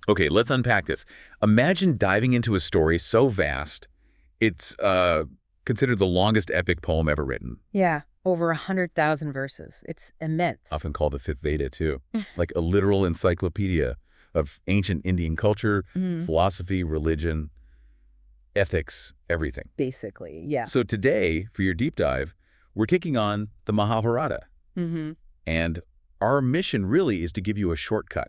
Okay, let's unpack this. Imagine diving into a story so vast, it's considered the longest epic poem ever written. Yeah, over 100,000 verses. It's immense. Often called the Fifth Veda, too. Like a literal encyclopedia of ancient Indian culture, Mhm. philosophy, religion, ethics, everything. Basically, yeah. So today, for your deep dive, we're taking on the Mahabharata. hmm And our mission really is to give you a shortcut,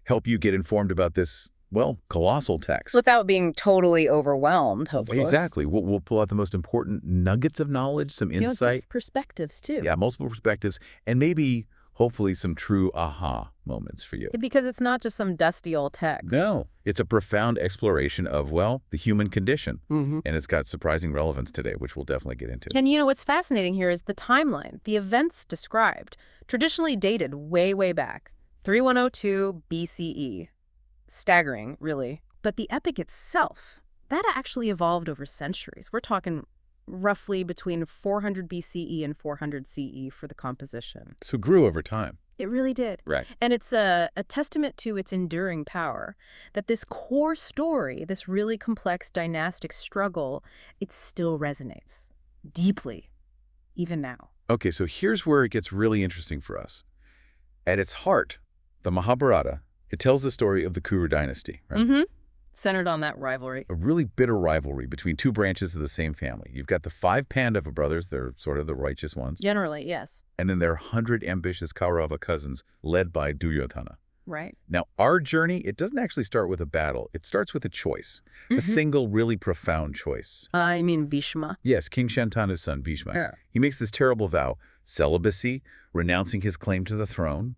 help you get informed about this, well, colossal text. Without being totally overwhelmed, hopefully. Exactly. We'll pull out the most important nuggets of knowledge, some insight. Perspectives, too. Yeah, multiple perspectives, and maybe, hopefully, some true aha moments for you. Because it's not just some dusty old text. No, it's a profound exploration of, well, the human condition. hmm And it's got surprising relevance today, which we'll definitely get into. And what's fascinating here is the timeline. The events described, traditionally dated way, way back. 3102 BCE. Staggering, really. But the epic itself, that actually evolved over centuries. We're talking roughly between 400 BCE and 400 CE for the composition. So it grew over time. It really did. Right. And it's a testament to its enduring power, that this core story, this really complex dynastic struggle, it still resonates deeply, even now. Okay, so here's where it gets really interesting for us. At its heart, the Mahabharata, it tells the story of the Kuru dynasty, right? Mm-hmm. Centered on that rivalry. A really bitter rivalry between two branches of the same family. You've got the 5 Pandava brothers, they're sort of the righteous ones. Generally, yes. And then there are 100 ambitious Kaurava cousins led by Duryodhana. Right. Now, our journey, it doesn't actually start with a battle. It starts with a choice, a single really profound choice. I mean Bhishma. Yes, King Shantanu's son, Bhishma. Yeah. He makes this terrible vow, celibacy, renouncing his claim to the throne,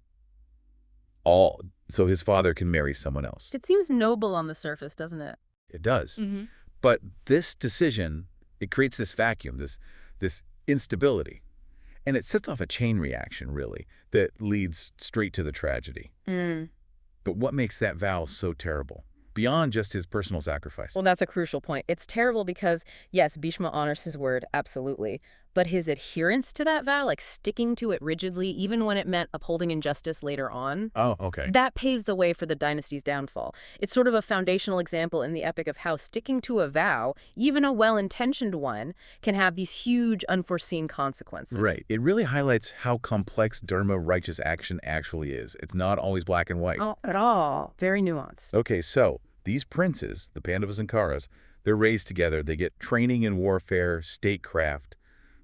all so his father can marry someone else. It seems noble on the surface, doesn't it? It does. Mm-hmm. But this decision, it creates this vacuum, this instability. And it sets off a chain reaction, really, that leads straight to the tragedy. But what makes that vow so terrible? Beyond just his personal sacrifice. Well, that's a crucial point. It's terrible because, yes, Bhishma honors his word, absolutely. But his adherence to that vow, like sticking to it rigidly, even when it meant upholding injustice later on, Oh, okay. that paves the way for the dynasty's downfall. It's sort of a foundational example in the epic of how sticking to a vow, even a well-intentioned one, can have these huge unforeseen consequences. Right. It really highlights how complex dharma, righteous action, actually is. It's not always black and white. Oh, at all. Very nuanced. Okay, so these princes, the Pandavas and Kauravas, they're raised together. They get training in warfare, statecraft.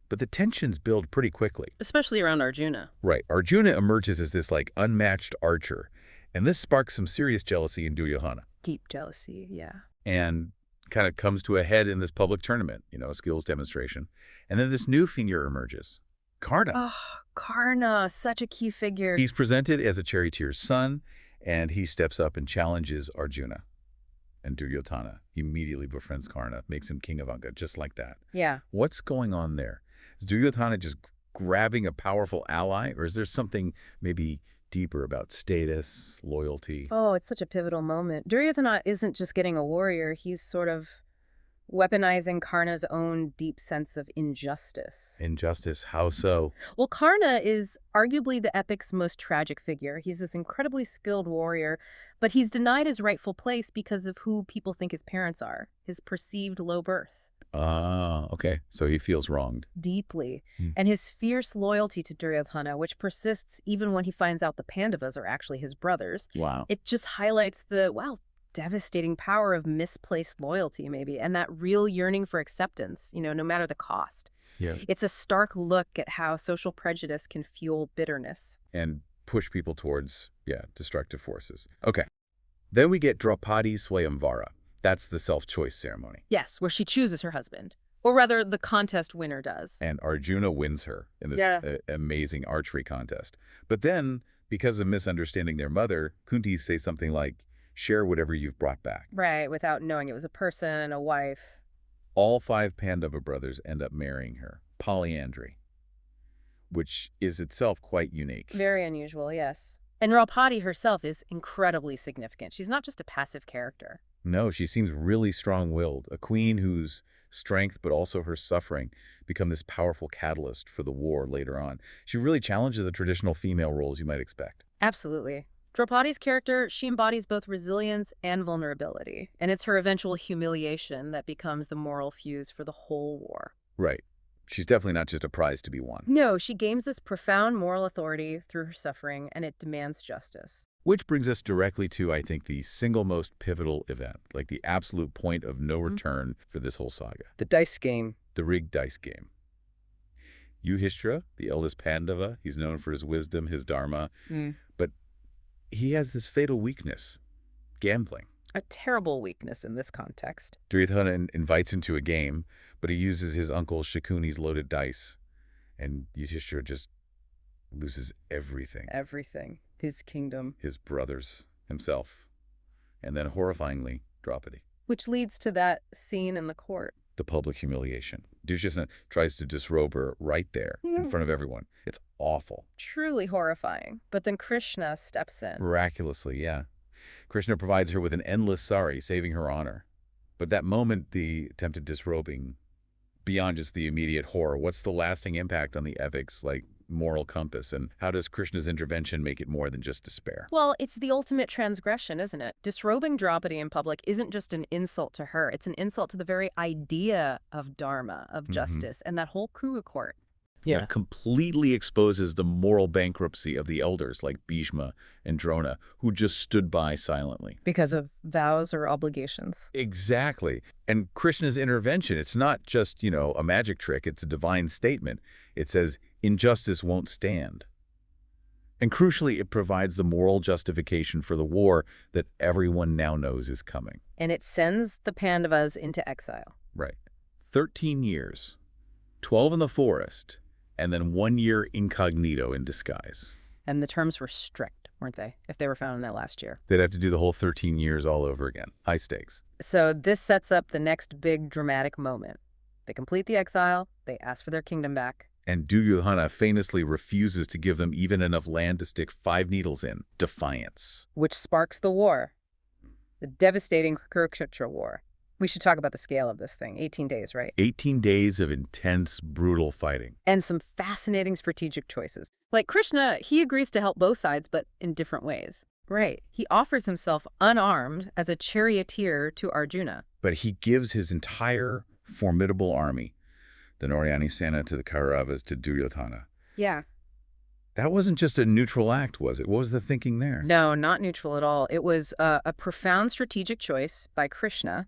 But the tensions build pretty quickly. Especially around Arjuna. Right. Arjuna emerges as this, like, unmatched archer. And this sparks some serious jealousy in Duryodhana. Deep jealousy, yeah. And kind of comes to a head in this public tournament, a skills demonstration. And then this new figure emerges, Karna. Oh, Karna, such a key figure. He's presented as a charioteer's son, and he steps up and challenges Arjuna. And Duryodhana immediately befriends Karna, makes him king of Anga, just like that. Yeah. What's going on there? Is Duryodhana just grabbing a powerful ally, or is there something maybe deeper about status, loyalty? Oh, it's such a pivotal moment. Duryodhana isn't just getting a warrior, he's sort of weaponizing Karna's own deep sense of injustice. Injustice, how so? Well, Karna is arguably the epic's most tragic figure. He's this incredibly skilled warrior, but he's denied his rightful place because of who people think his parents are, his perceived low birth. Ah, okay. So he feels wronged. Deeply. And his fierce loyalty to Duryodhana, which persists even when he finds out the Pandavas are actually his brothers. Wow. It just highlights the, devastating power of misplaced loyalty, maybe, and that real yearning for acceptance, no matter the cost. Yeah. It's a stark look at how social prejudice can fuel bitterness. And push people towards, destructive forces. Okay. Then we get Draupadi's Swayamvara. That's the self-choice ceremony. Yes, where she chooses her husband. Or rather, the contest winner does. And Arjuna wins her in this amazing archery contest. But then, because of misunderstanding their mother, Kunti says something like, share whatever you've brought back. Right, without knowing it was a person, a wife. All 5 Pandava brothers end up marrying her. Polyandry. Which is itself quite unique. Very unusual, yes. And Draupadi herself is incredibly significant. She's not just a passive character. No, she seems really strong-willed, a queen whose strength but also her suffering become this powerful catalyst for the war later on. She really challenges the traditional female roles you might expect. Absolutely. Draupadi's character, she embodies both resilience and vulnerability, and it's her eventual humiliation that becomes the moral fuse for the whole war. Right. She's definitely not just a prize to be won. No, she gains this profound moral authority through her suffering, and it demands justice. Which brings us directly to, I think, the single most pivotal event, like the absolute point of no return for this whole saga. The dice game. The rigged dice game. Yudhishthira, the eldest Pandava, he's known for his wisdom, his dharma, but he has this fatal weakness, gambling. A terrible weakness in this context. Duryodhana invites him to a game, but he uses his uncle Shakuni's loaded dice, and Yudhishthira just loses everything. Everything. His kingdom. His brothers, himself, and then, horrifyingly, Draupadi. Which leads to that scene in the court. The public humiliation. Duryodhana tries to disrobe her right there in front of everyone. It's awful. Truly horrifying. But then Krishna steps in. Miraculously, yeah. Krishna provides her with an endless sari, saving her honor. But that moment, the attempted disrobing, beyond just the immediate horror, what's the lasting impact on the ethics, like moral compass, and how does Krishna's intervention make it more than just despair? Well, it's the ultimate transgression, isn't it? Disrobing Draupadi in public isn't just an insult to her. It's an insult to the very idea of dharma, of justice, and that whole Kuru court. Yeah. It completely exposes the moral bankruptcy of the elders like Bhishma and Drona, who just stood by silently. Because of vows or obligations. Exactly. And Krishna's intervention, it's not just, a magic trick. It's a divine statement. It says, injustice won't stand. And crucially, it provides the moral justification for the war that everyone now knows is coming. And it sends the Pandavas into exile. Right. 13 years, 12 in the forest, and then 1 year incognito in disguise. And the terms were strict, weren't they, if they were found in that last year? They'd have to do the whole 13 years all over again. High stakes. So this sets up the next big dramatic moment. They complete the exile, they ask for their kingdom back. And Duryodhana famously refuses to give them even enough land to stick 5 needles in. Defiance. Which sparks the war. The devastating Kurukshetra war. We should talk about the scale of this thing. 18 days, right? 18 days of intense, brutal fighting. And some fascinating strategic choices. Like Krishna, he agrees to help both sides, but in different ways. Right. He offers himself unarmed as a charioteer to Arjuna. But he gives his entire formidable army, the Narayani Sena to the Kauravas to Duryodhana. Yeah. That wasn't just a neutral act, was it? What was the thinking there? No, not neutral at all. It was a profound strategic choice by Krishna.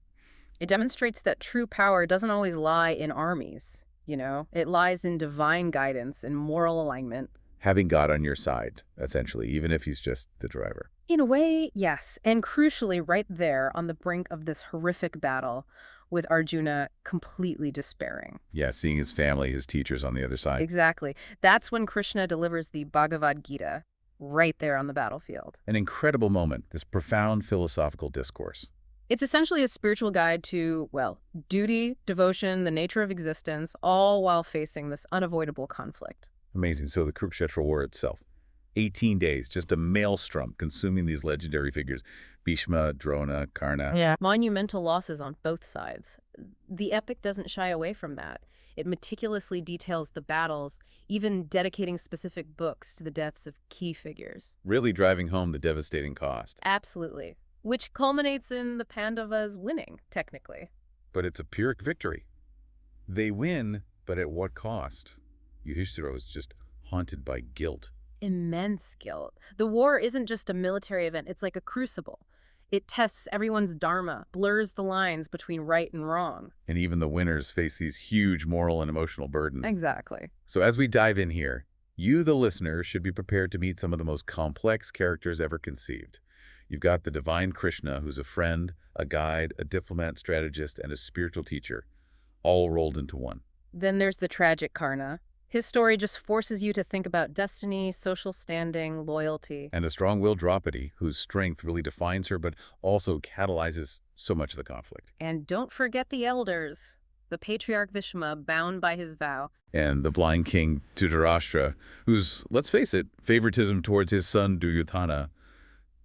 It demonstrates that true power doesn't always lie in armies, It lies in divine guidance and moral alignment. Having God on your side, essentially, even if he's just the driver. In a way, yes. And crucially, right there on the brink of this horrific battle with Arjuna completely despairing. Yeah, seeing his family, his teachers on the other side. Exactly. That's when Krishna delivers the Bhagavad Gita, right there on the battlefield. An incredible moment, this profound philosophical discourse. It's essentially a spiritual guide to, duty, devotion, the nature of existence, all while facing this unavoidable conflict. Amazing. So the Kurukshetra War itself, 18 days, just a maelstrom consuming these legendary figures, Bhishma, Drona, Karna. Yeah. Monumental losses on both sides. The epic doesn't shy away from that. It meticulously details the battles, even dedicating specific books to the deaths of key figures. Really driving home the devastating cost. Absolutely. Which culminates in the Pandavas winning, technically. But it's a Pyrrhic victory. They win, but at what cost? Yudhishthira was just haunted by guilt. Immense guilt. The war isn't just a military event, it's like a crucible. It tests everyone's dharma, blurs the lines between right and wrong. And even the winners face these huge moral and emotional burdens. Exactly. So as we dive in here, you, the listener, should be prepared to meet some of the most complex characters ever conceived. You've got the divine Krishna, who's a friend, a guide, a diplomat, strategist, and a spiritual teacher, all rolled into one. Then there's the tragic Karna. His story just forces you to think about destiny, social standing, loyalty. And a strong-willed Draupadi, whose strength really defines her, but also catalyzes so much of the conflict. And don't forget the elders. The patriarch Bhishma, bound by his vow. And the blind king Dhritarashtra, whose, let's face it, favoritism towards his son Duryodhana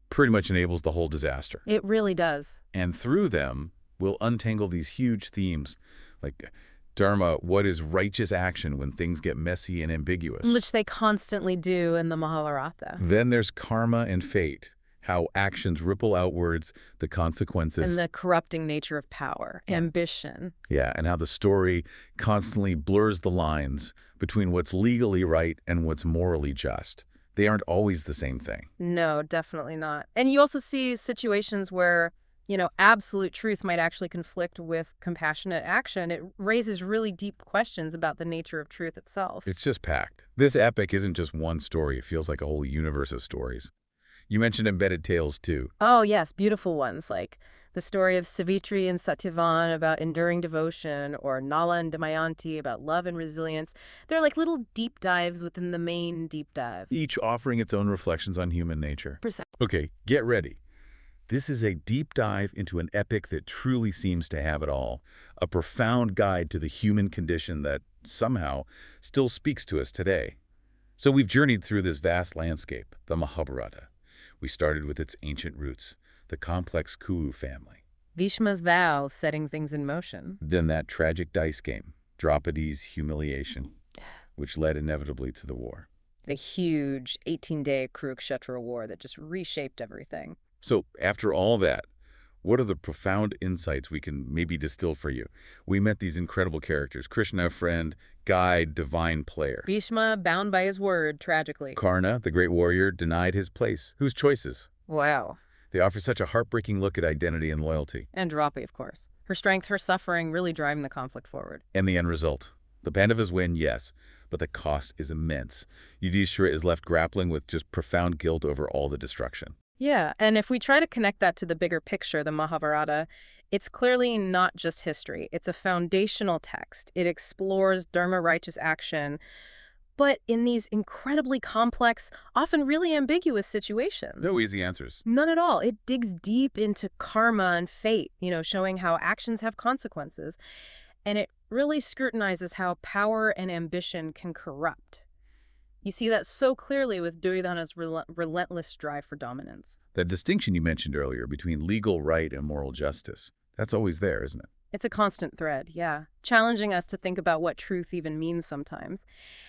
pretty much enables the whole disaster. It really does. And through them, we'll untangle these huge themes like Dharma, what is righteous action when things get messy and ambiguous? Which they constantly do in the Mahabharata. Then there's karma and fate, how actions ripple outwards, the consequences. And the corrupting nature of power, ambition. Yeah, and how the story constantly blurs the lines between what's legally right and what's morally just. They aren't always the same thing. No, definitely not. And you also see situations where, absolute truth might actually conflict with compassionate action. It raises really deep questions about the nature of truth itself. It's just packed. This epic isn't just one story. It feels like a whole universe of stories. You mentioned embedded tales, too. Oh, yes, beautiful ones, like the story of Savitri and Satyavan about enduring devotion, or Nala and Damayanti about love and resilience. They're like little deep dives within the main deep dive. Each offering its own reflections on human nature. Precisely. Okay, get ready. This is a deep dive into an epic that truly seems to have it all. A profound guide to the human condition that somehow still speaks to us today. So we've journeyed through this vast landscape, the Mahabharata. We started with its ancient roots, the complex Kuru family. Bhishma's vows setting things in motion. Then that tragic dice game, Draupadi's humiliation, which led inevitably to the war. The huge 18-day Kurukshetra war that just reshaped everything. So after all that, what are the profound insights we can maybe distill for you? We met these incredible characters: Krishna, friend; guide, divine player; Bhishma, bound by his word, tragically. Karna, the great warrior, denied his place. Whose choices? Wow. They offer such a heartbreaking look at identity and loyalty. And Draupadi, of course. Her strength, her suffering, really driving the conflict forward. And the end result. The Pandavas win, yes, but the cost is immense. Yudhishthira is left grappling with just profound guilt over all the destruction. Yeah, and if we try to connect that to the bigger picture, the Mahabharata, it's clearly not just history. It's a foundational text. It explores dharma, righteous action, but in these incredibly complex, often really ambiguous situations. No easy answers. None at all. It digs deep into karma and fate, showing how actions have consequences. And it really scrutinizes how power and ambition can corrupt. You see that so clearly with Duryodhana's relentless drive for dominance. That distinction you mentioned earlier between legal right and moral justice, that's always there, isn't it? It's a constant thread, yeah, challenging us to think about what truth even means sometimes.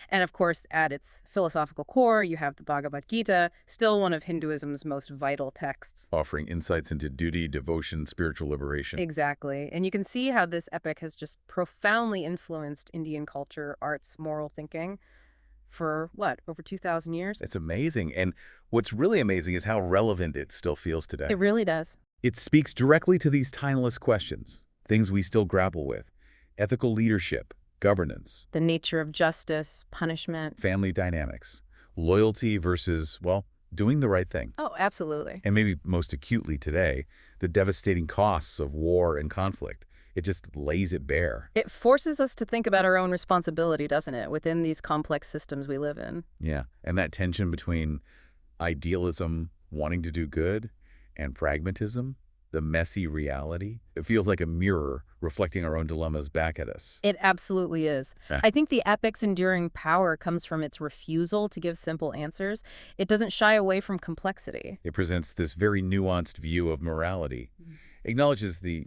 And of course, at its philosophical core, you have the Bhagavad Gita, still one of Hinduism's most vital texts. Offering insights into duty, devotion, spiritual liberation. Exactly. And you can see how this epic has just profoundly influenced Indian culture, arts, moral thinking for, over 2,000 years? It's amazing. And what's really amazing is how relevant it still feels today. It really does. It speaks directly to these timeless questions, things we still grapple with: ethical leadership, governance, the nature of justice, punishment, family dynamics, loyalty versus, doing the right thing. Oh, absolutely. And maybe most acutely today, the devastating costs of war and conflict. It just lays it bare. It forces us to think about our own responsibility, doesn't it, within these complex systems we live in. Yeah, and that tension between idealism, wanting to do good, and pragmatism, the messy reality, it feels like a mirror reflecting our own dilemmas back at us. It absolutely is. I think the epic's enduring power comes from its refusal to give simple answers. It doesn't shy away from complexity. It presents this very nuanced view of morality, acknowledges the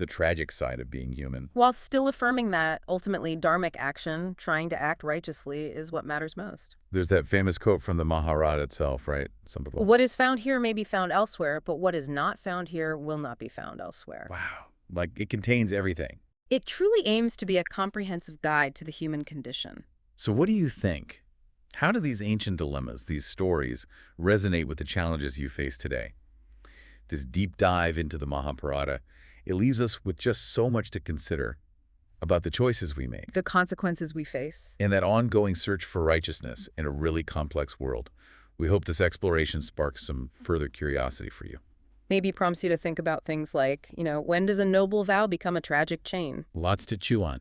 tragic side of being human, while still affirming that, ultimately, dharmic action, trying to act righteously, is what matters most. There's that famous quote from the Maharat itself, right? Some people. What is found here may be found elsewhere, but what is not found here will not be found elsewhere. Wow. Like, it contains everything. It truly aims to be a comprehensive guide to the human condition. So what do you think? How do these ancient dilemmas, these stories, resonate with the challenges you face today? This deep dive into the Mahabharata, it leaves us with just so much to consider about the choices we make, the consequences we face, and that ongoing search for righteousness in a really complex world. We hope this exploration sparks some further curiosity for you. Maybe prompts you to think about things like, when does a noble vow become a tragic chain? Lots to chew on.